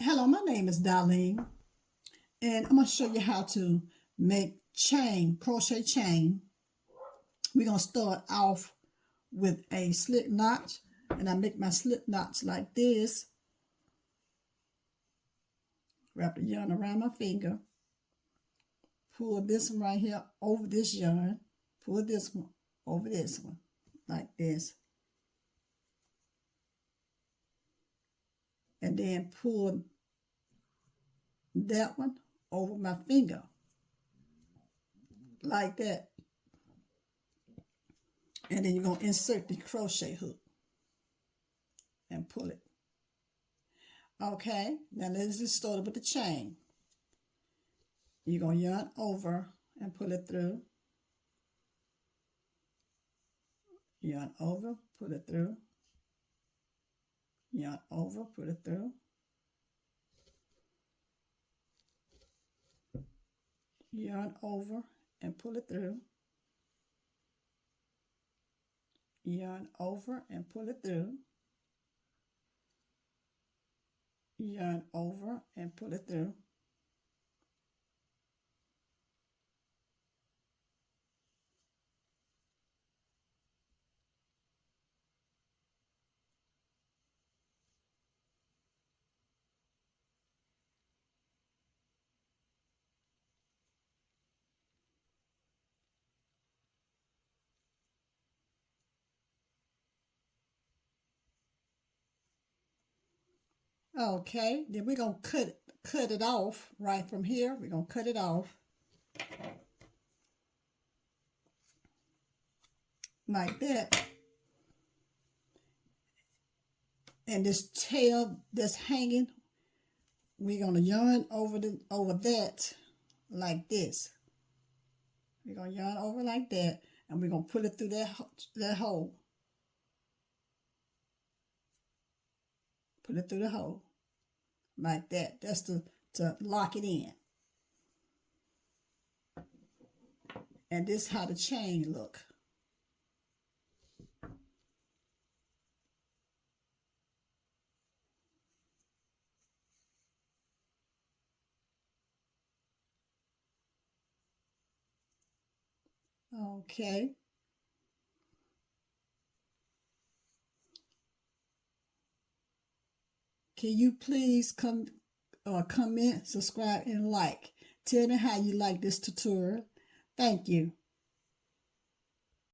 Hello, my name is Darlene, and I'm going to show you how to make crochet chain. We're going to start off with a slip knot, and I make my slip knots like this. Wrap the yarn around my finger. Pull this one right here over this yarn. Pull this one over this one, like this. And then pull that one over my finger, like that. And then you're going to insert the crochet hook and pull it. Okay, now let's just start with the chain. You're going to yarn over and pull it through. Yarn over, pull it through. Yarn over, pull it through. Yarn over and pull it through. Yarn over and pull it through. Yarn over and pull it through. Okay, then we're going to cut it off right from here. We're going to cut it off like that. And this tail that's hanging, we're going to yarn over that like this. We're going to yarn over like that, and we're going to put it through that hole. Put it through the hole like that. That's to lock it in. And this is how the chain look. Okay. Can you please comment, subscribe, and like? Tell me how you like this tutorial. Thank you.